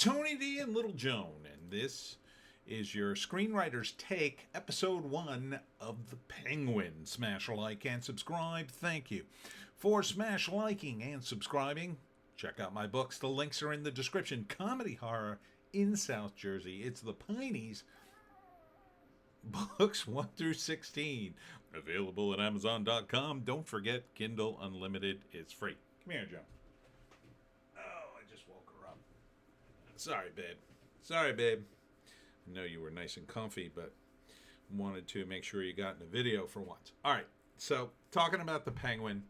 Tony D and Little Joan, and this is your Screenwriter's Take, Episode 1 of The Penguin. Smash a like and subscribe. Thank you for smash liking and subscribing. Check out my books. The links are in the description. Comedy horror in South Jersey. It's the Pineys. Books 1 through 16. Available at Amazon.com. Don't forget, Kindle Unlimited is free. Come here, Joe. Oh, I just woke her up. Sorry, babe. Sorry, babe. I know you were nice and comfy, but wanted to make sure you got in the video for once. All right. So, talking about the Penguin,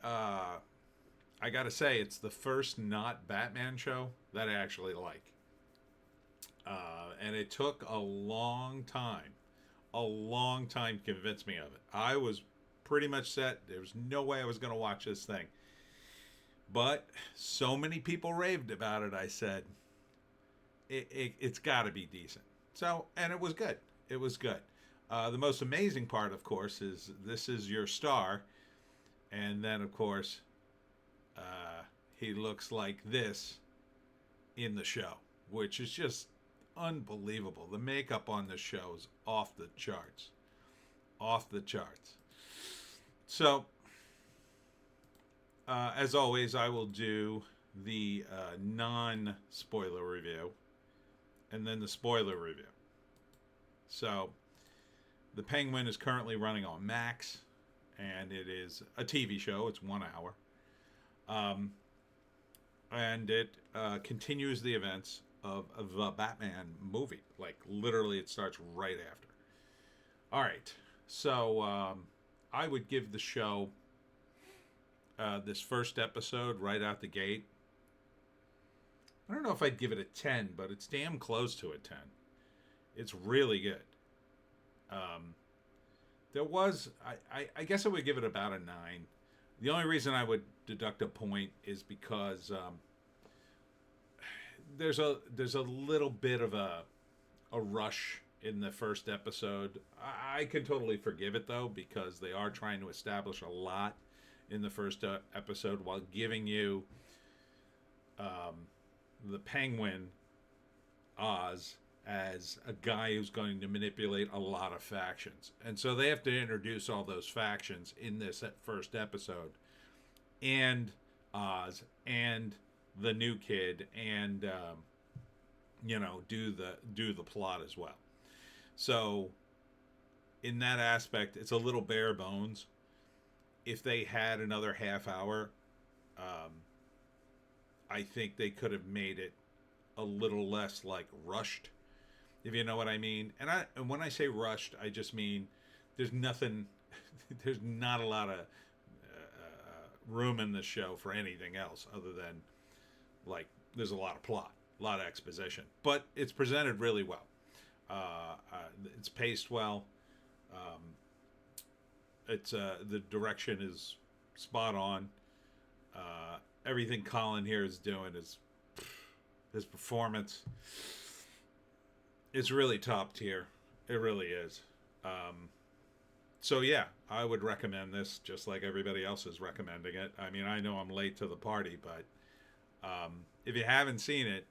I got to say, it's the first not Batman show that I actually like. And it took a long time to convince me of it. I was pretty much set. There was no way I was going to watch this thing. But so many people raved about it, I said, it's got to be decent. So, and it was good. It was good. The most amazing part, of course, is this is your star. And then, of course, he looks like this in the show, which is just unbelievable. The makeup on this show is off the charts. Off the charts. So, as always, I will do the non-spoiler review and then the spoiler review. So, The Penguin is currently running on Max, and it is a TV show. It's 1 hour. And it continues the events of the Batman movie. Like, literally, it starts right after. All right. So, I would give the show this first episode right out the gate. I don't know if I'd give it a 10, but it's damn close to a 10. It's really good. There was, I guess I would give it about a 9. The only reason I would deduct a point is because there's a little bit of a rush in the first episode. I can totally forgive it, though, because they are trying to establish a lot in the first episode while giving you the Penguin, Oz, as a guy who's going to manipulate a lot of factions. And so they have to introduce all those factions in this first episode. And Oz and the new kid and, do the plot as well. So in that aspect, it's a little bare bones. If they had another half hour, I think they could have made it a little less like rushed, if you know what I mean. And when I say rushed, I just mean there's nothing, there's not a lot of room in the show for anything else other than, like, there's a lot of plot, a lot of exposition, but it's presented really well. It's paced well. It's the direction is spot on. Everything Colin here is doing is his performance. It's really top tier. It really is. So yeah, I would recommend this just like everybody else is recommending it. I mean, I know I'm late to the party, but if you haven't seen it,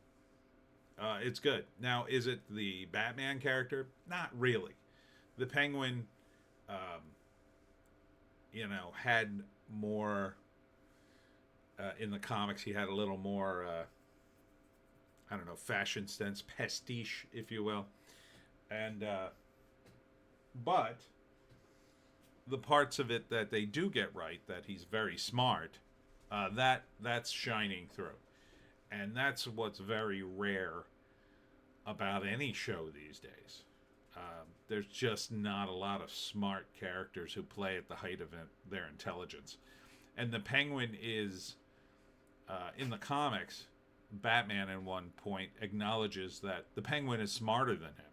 it's good. Now, is it the Batman character? Not really. The Penguin, had more in the comics. He had a little more, fashion sense, pastiche, if you will. And, but the parts of it that they do get right, that he's very smart, that's shining through. And that's what's very rare about any show these days. There's just not a lot of smart characters who play at the height of their intelligence. And the Penguin is, in the comics, Batman at one point acknowledges that the Penguin is smarter than him.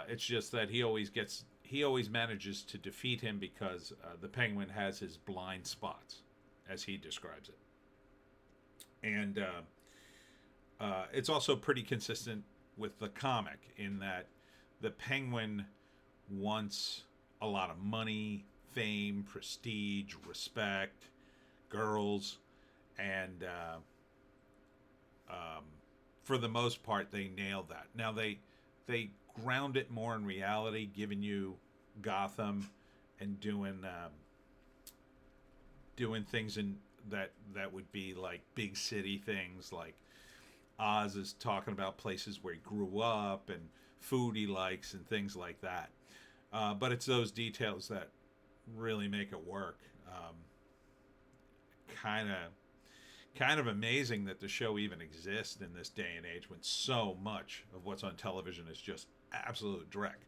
It's just that he always manages to defeat him because the Penguin has his blind spots, as he describes it. And it's also pretty consistent with the comic in that the Penguin wants a lot of money, fame, prestige, respect, girls, and for the most part, they nailed that. Now they ground it more in reality, giving you Gotham and doing things in that would be like big city things, like Oz is talking about places where he grew up and food he likes and things like that. But it's those details that really make it work. Kind of kind of amazing that the show even exists in this day and age when so much of what's on television is just absolute dreck.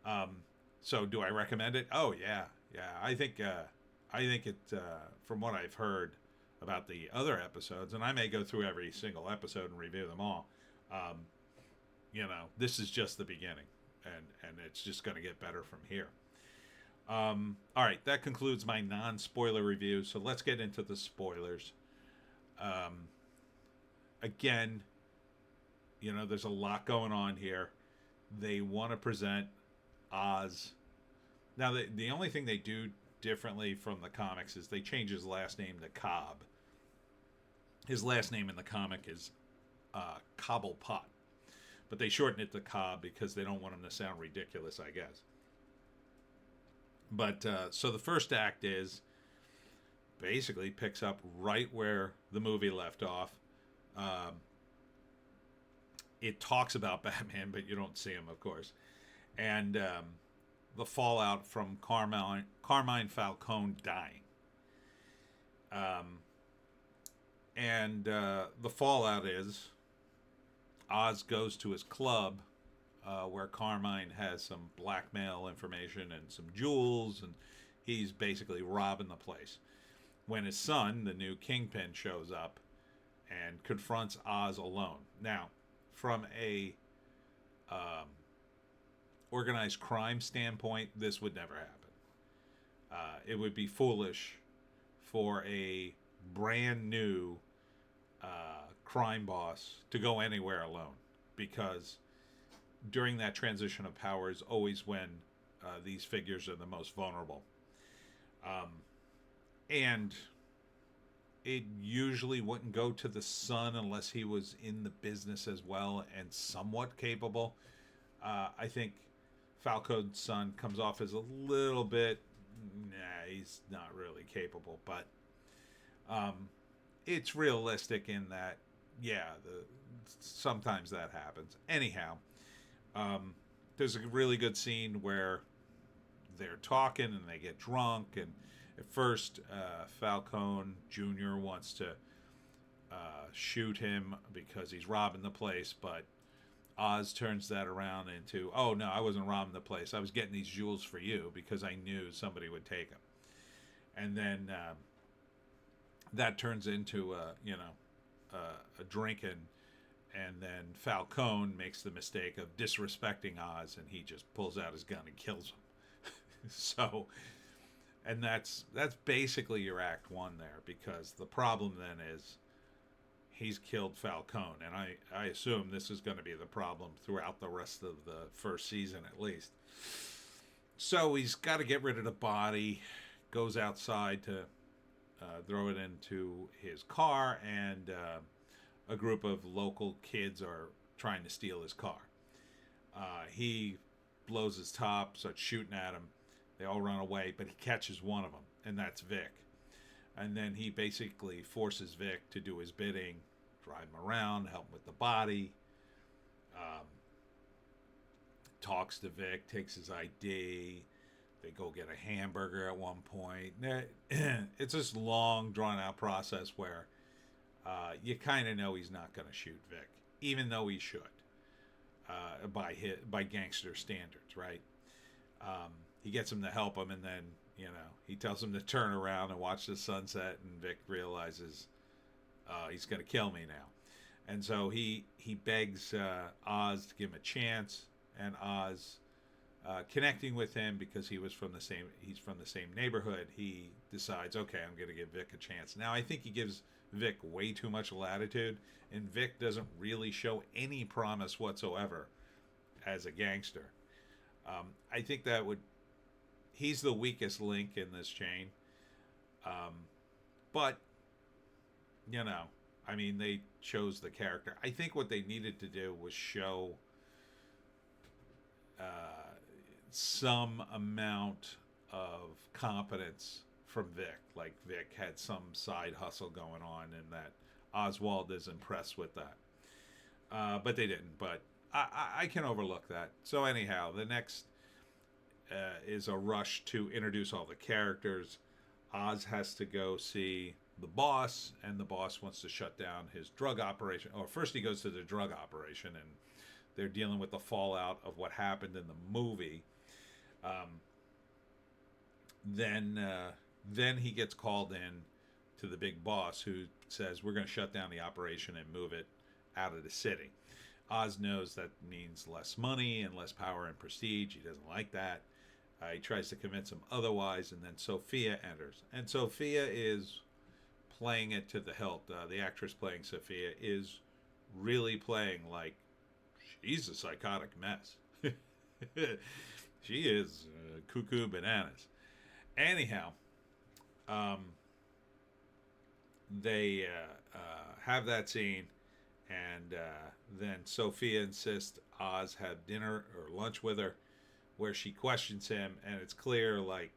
Um, so do I recommend it? Oh yeah, yeah. I think it. From what I've heard about the other episodes, and I may go through every single episode and review them all. Um, this is just the beginning, and it's just going to get better from here. All right, that concludes my non-spoiler review. So let's get into the spoilers. Um, Again, there's a lot going on here. They want to present Oz. Now, the only thing they do differently from the comics is they change his last name to Cobb. His last name in the comic is Cobblepot, but they shorten it to Cobb because they don't want him to sound ridiculous, I guess. But so the first act is basically picks up right where the movie left off. It talks about Batman, but you don't see him, of course, and the fallout from Carmine Falcone dying. And the fallout is Oz goes to his club where Carmine has some blackmail information and some jewels, and he's basically robbing the place. When his son, the new Kingpin, shows up and confronts Oz alone. Now, from a organized crime standpoint, this would never happen. It would be foolish for a brand new crime boss to go anywhere alone, because during that transition of power is always when these figures are the most vulnerable. And it usually wouldn't go to the son unless he was in the business as well and somewhat capable. I think Falcone's son comes off as a little bit, he's not really capable, but it's realistic in that, sometimes that happens. Anyhow, there's a really good scene where they're talking and they get drunk, and at first Falcone Jr. wants to shoot him because he's robbing the place, but Oz turns that around into, oh no, I wasn't robbing the place, I was getting these jewels for you because I knew somebody would take them. And then that turns into a drinking, and then Falcone makes the mistake of disrespecting Oz, and he just pulls out his gun and kills him. So, and that's basically your act one there, because the problem then is he's killed Falcone, and I assume this is going to be the problem throughout the rest of the first season at least. So he's got to get rid of the body, goes outside to throw it into his car, and a group of local kids are trying to steal his car. He blows his top, starts shooting at him. They all run away, but he catches one of them, and that's Vic. And then he basically forces Vic to do his bidding, drive him around, help him with the body, talks to Vic, takes his ID. They go get a hamburger at one point. It's this long, drawn-out process where you kind of know he's not going to shoot Vic, even though he should, by gangster standards, right? He gets him to help him, and then, he tells him to turn around and watch the sunset, and Vic realizes he's going to kill me now. And so he begs Oz to give him a chance, and Oz, connecting with him because he's from the same neighborhood, he decides, okay, I'm going to give Vic a chance. Now, I think he gives Vic way too much latitude, and Vic doesn't really show any promise whatsoever as a gangster. I think he's the weakest link in this chain. But, I mean, they chose the character. I think what they needed to do was show uh, some amount of competence from Vic. Like Vic had some side hustle going on, and that Oswald is impressed with that. But they didn't. But I can overlook that. So anyhow, the next is a rush to introduce all the characters. Oz has to go see the boss, and the boss wants to shut down his drug operation. Or first he goes to the drug operation, and they're dealing with the fallout of what happened in the movie. Um, then he gets called in to the big boss, who says, we're going to shut down the operation and move it out of the city. Oz knows that means less money and less power and prestige. He doesn't like that. He tries to convince him otherwise, and then Sophia enters. And Sophia is playing it to the hilt. The actress playing Sophia is really playing like she's a psychotic mess. She is cuckoo bananas. Anyhow, they have that scene, and then Sophia insists Oz have dinner or lunch with her, where she questions him, and it's clear like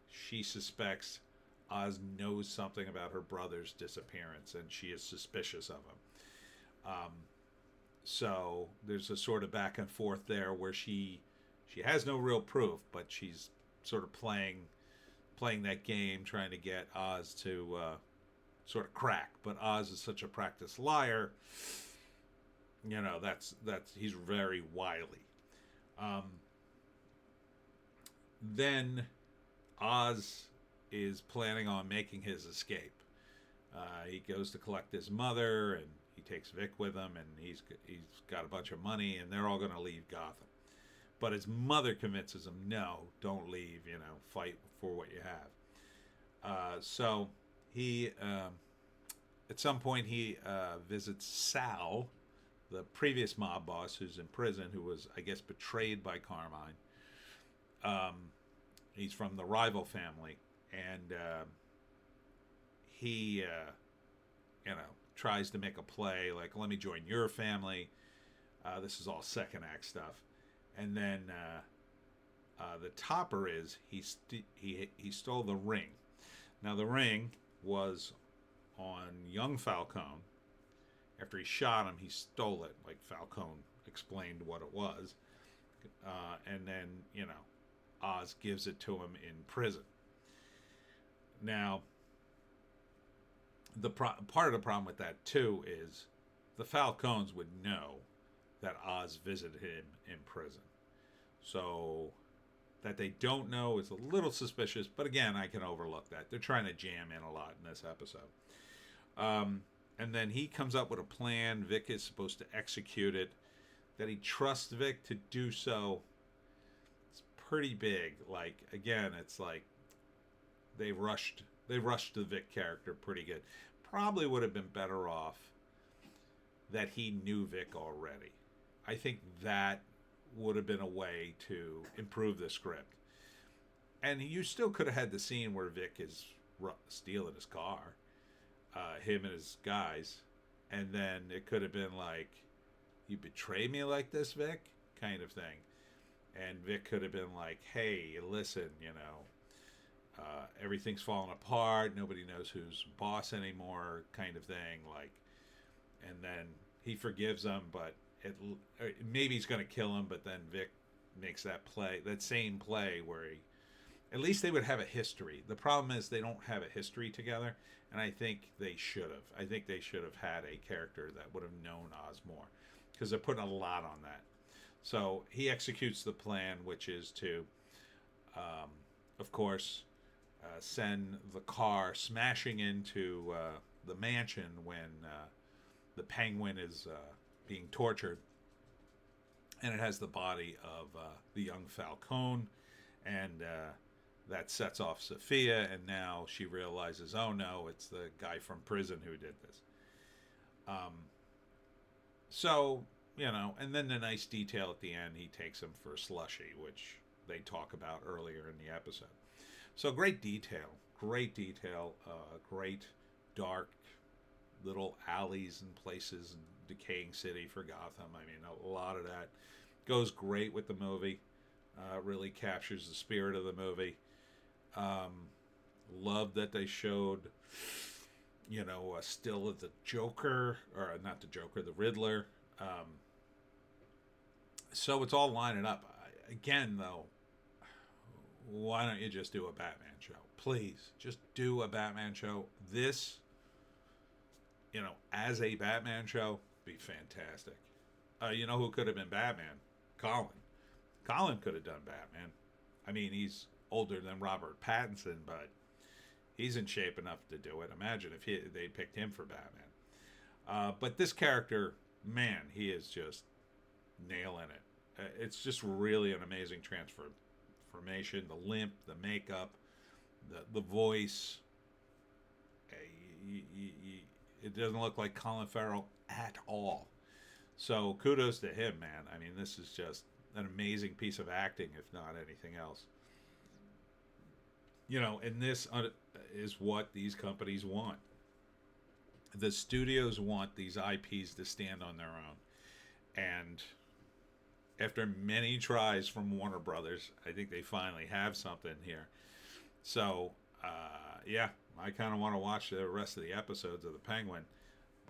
she suspects Oz knows something about her brother's disappearance, and she is suspicious of him. So there's a sort of back and forth there where she has no real proof, but she's sort of playing that game, trying to get Oz to sort of crack. But Oz is such a practiced liar. You know, that's he's very wily. Then Oz is planning on making his escape. He goes to collect his mother, and he takes Vic with him, and he's got a bunch of money, and they're all going to leave Gotham. But his mother convinces him, no, don't leave, you know, fight for what you have. So he, at some point, he visits Sal, the previous mob boss who's in prison, who was, I guess, betrayed by Carmine. He's from the rival family, and he, you know, tries to make a play, like, let me join your family. This is all second act stuff. And then the topper is he stole the ring. Now the ring was on young Falcone. After he shot him, he stole it. Like Falcone explained what it was, and then you know Oz gives it to him in prison. Now the part of the problem with that too is the Falcones would know that Oz visited him in prison. So that they don't know is a little suspicious, but again, I can overlook that. They're trying to jam in a lot in this episode. And then he comes up with a plan. Vic is supposed to execute it. That he trusts Vic to do so. It's pretty big. Like, again, it's like they rushed the Vic character pretty good. Probably would have been better off that he knew Vic already. I think that would have been a way to improve the script. And you still could have had the scene where Vic is stealing his car, him and his guys, and then it could have been like, you betray me like this, Vic, kind of thing. And Vic could have been like, hey, listen, you know, everything's falling apart, nobody knows who's boss anymore, kind of thing, like, and then he forgives him, but maybe he's going to kill him, but then Vic makes that same play where at least they would have a history. The problem is they don't have a history together, and I think they should have. I think they should have had a character that would have known Oz more, because they're putting a lot on that. So he executes the plan, which is to, of course, send the car smashing into the mansion when the Penguin is being tortured, and it has the body of the young Falcone, and that sets off Sophia, and now she realizes, oh no, it's the guy from prison who did this. So, you know, and then the nice detail at the end, he takes him for a slushie, which they talk about earlier in the episode. So great detail, great dark little alleys and places and decaying city for Gotham. I mean, a lot of that goes great with the movie. Really captures the spirit of the movie. Love that they showed, a still of the Joker, or not the Joker, the Riddler. So it's all lining up. Again, though, why don't you just do a Batman show? Please, just do a Batman show. This, as a Batman show, be fantastic. You know who could have been Batman? Colin. Colin could have done Batman. I mean, he's older than Robert Pattinson, but he's in shape enough to do it. Imagine if they picked him for Batman. But this character, man, he is just nailing it. It's just really an amazing transformation. The limp, the makeup, the voice. It doesn't look like Colin Farrell at all. So kudos to him, man. I mean, this is just an amazing piece of acting, if not anything else. And this is what these companies want. The studios want these IPs to stand on their own. And after many tries from Warner Brothers, I think they finally have something here. So, I kind of want to watch the rest of the episodes of The Penguin,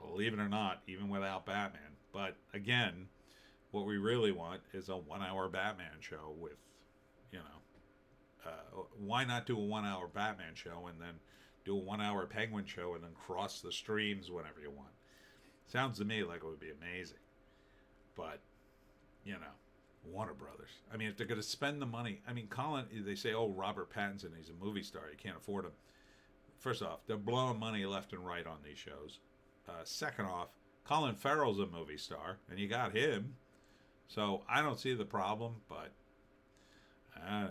believe it or not, even without Batman. But again, what we really want is a 1-hour Batman show with, why not do a 1-hour Batman show and then do a 1-hour Penguin show and then cross the streams whenever you want? Sounds to me like it would be amazing. But, Warner Brothers. I mean, if they're going to spend the money, Colin, they say, oh, Robert Pattinson, he's a movie star, you can't afford him. First off, they're blowing money left and right on these shows. Second off, Colin Farrell's a movie star, and you got him. So I don't see the problem, but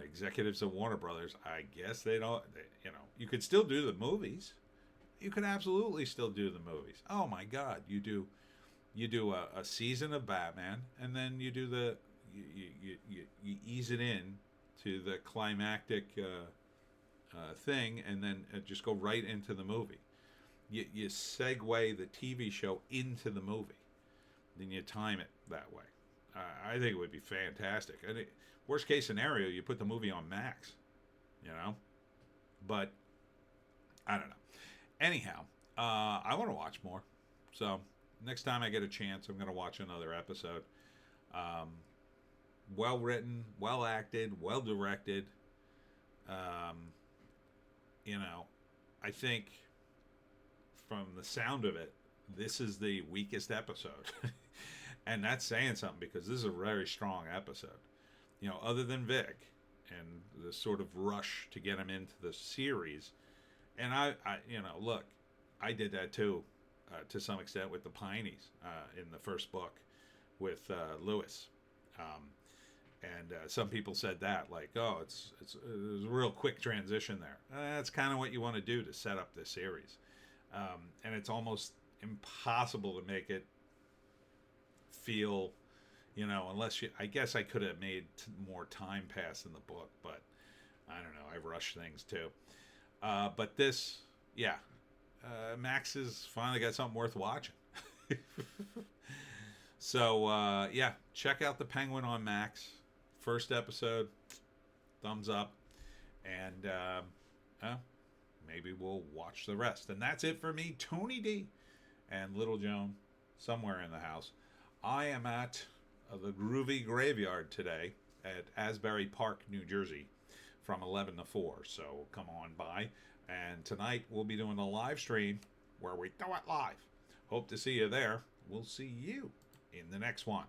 executives at Warner Brothers, I guess they don't. You could still do the movies. You could absolutely still do the movies. Oh my God, you do a season of Batman, and then you do you ease it in to the climactic thing, and then just go right into the movie. You segue the TV show into the movie, then you time it that way. I think it would be fantastic. And worst case scenario, you put the movie on Max, But I don't know. Anyhow, I want to watch more. So next time I get a chance, I'm going to watch another episode. Well written, well acted, well directed. I think from the sound of it, this is the weakest episode. And that's saying something, because this is a very strong episode. Other than Vic and the sort of rush to get him into the series. And I look, I did that too, to some extent with the Pineys in the first book with Lewis. And some people said that, like, oh, it was a real quick transition there. That's kind of what you want to do to set up this series. And it's almost impossible to make it feel, unless I guess I could have made more time pass in the book, but I don't know, I rushed things too. But this, Max has finally got something worth watching. So, check out The Penguin on Max. First episode, thumbs up, and maybe we'll watch the rest. And that's it for me, Tony D, and Little Joan, somewhere in the house. I am at the Groovy Graveyard today at Asbury Park, New Jersey, from 11 to 4. So come on by. And tonight we'll be doing a live stream where we do it live. Hope to see you there. We'll see you in the next one.